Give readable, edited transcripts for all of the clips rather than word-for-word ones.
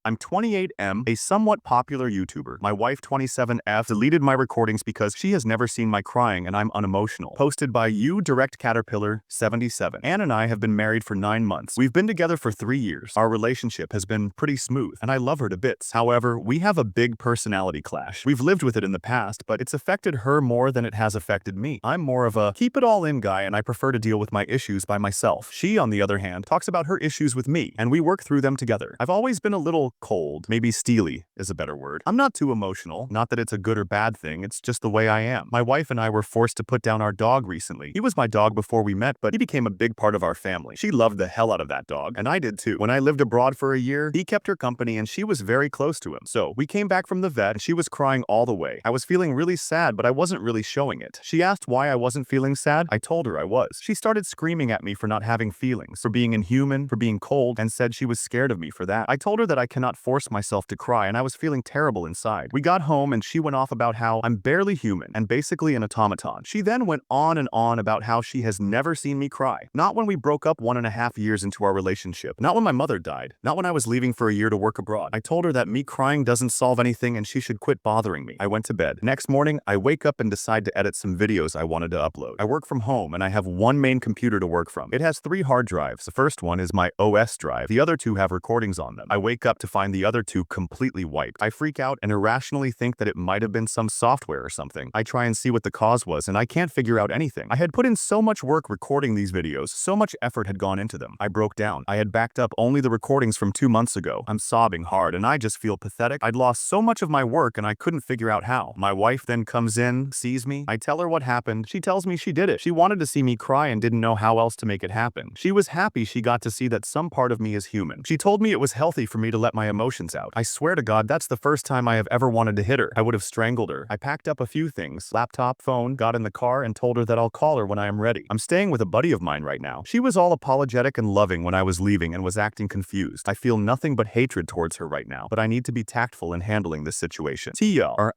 I'm 28M, a somewhat popular YouTuber. My wife 27F deleted my recordings because she has never seen my crying and I'm unemotional. Posted by you Direct Caterpillar 77. Anne and I have been married for 9 months. We've been together for 3 years. Our relationship has been pretty smooth and I love her to bits. However, we have a big personality clash. We've lived with it in the past, but it's affected her more than it has affected me. I'm more of a keep it all in guy and I prefer to deal with my issues by myself. She, on the other hand, talks about her issues with me and we work through them together. I've always been a little cold, maybe steely is a better word. I'm not too emotional, not that it's a good or bad thing, it's just the way I am. My wife and I were forced to put down our dog recently. He was my dog before we met, but he became a big part of our family. She loved the hell out of that dog, and I did too. When I lived abroad for a year, he kept her company and she was very close to him. So we came back from the vet and she was crying all the way. I was feeling really sad, but I wasn't really showing it. She asked why I wasn't feeling sad. I told her I was. She started screaming at me for not having feelings, for being inhuman, for being cold, and said she was scared of me for that. I told her that I cannot force myself to cry and I was feeling terrible inside. We got home and she went off about how I'm barely human and basically an automaton. She then went on and on about how she has never seen me cry. Not when we broke up 1.5 years into our relationship. Not when my mother died. Not when I was leaving for a year to work abroad. I told her that me crying doesn't solve anything and she should quit bothering me. I went to bed. Next morning, I wake up and decide to edit some videos I wanted to upload. I work from home and I have one main computer to work from. It has 3 hard drives. The first one is my OS drive. The other 2 have recordings on them. I wake up to find the other 2 completely wiped. I freak out and irrationally think that it might have been some software or something. I try and see what the cause was and I can't figure out anything. I had put in so much work recording these videos, so much effort had gone into them. I broke down. I had backed up only the recordings from 2 months ago. I'm sobbing hard and I just feel pathetic. I'd lost so much of my work and I couldn't figure out how. My wife then comes in, sees me. I tell her what happened. She tells me she did it. She wanted to see me cry and didn't know how else to make it happen. She was happy she got to see that some part of me is human. She told me it was healthy for me to let my emotions out. I swear to God, that's the first time I have ever wanted to hit her. I would have strangled her. I packed up a few things, laptop, phone, got in the car and told her that I'll call her when I am ready. I'm staying with a buddy of mine right now. She was all apologetic and loving when I was leaving and was acting confused. I feel nothing but hatred towards her right now, but I need to be tactful in handling this situation.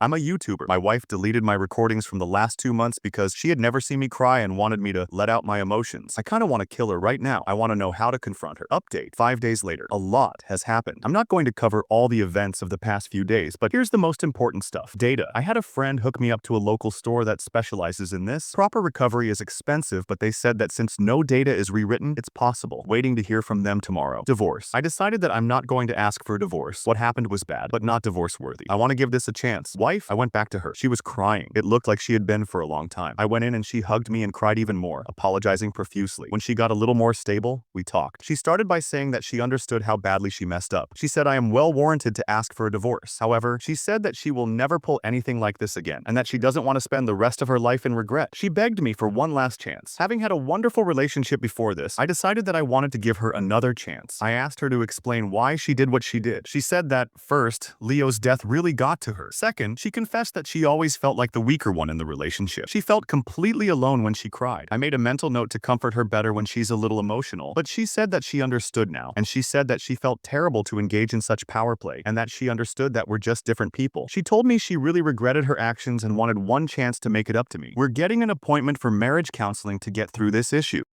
I'm a YouTuber. My wife deleted my recordings from the last 2 months because she had never seen me cry and wanted me to let out my emotions. I kind of want to kill her right now. I want to know how to confront her. Update. 5 days later. A lot has happened. I'm not going to cover all the events of the past few days, but here's the most important stuff. Data. I had a friend hook me up to a local store that specializes in this. Proper recovery is expensive, but they said that since no data is rewritten, it's possible. Waiting to hear from them tomorrow. Divorce. I decided that I'm not going to ask for a divorce. What happened was bad, but not divorce worthy. I want to give this a chance. Wife. I went back to her. She was crying. It looked like she had been for a long time. I went in and she hugged me and cried even more, apologizing profusely. When she got a little more stable, we talked. She started by saying that she understood how badly she messed up. She said I am well warranted to ask for a divorce. However, she said that she will never pull anything like this again and that she doesn't want to spend the rest of her life in regret. She begged me for one last chance. Having had a wonderful relationship before this, I decided that I wanted to give her another chance. I asked her to explain why she did what she did. She said that, first, Leo's death really got to her. Second, she confessed that she always felt like the weaker one in the relationship. She felt completely alone when she cried. I made a mental note to comfort her better when she's a little emotional, but she said that she understood now, and she said that she felt terrible to engage in such power play, and that she understood that we're just different people. She told me she really regretted her actions and wanted one chance to make it up to me. We're getting an appointment for marriage counseling to get through this issue.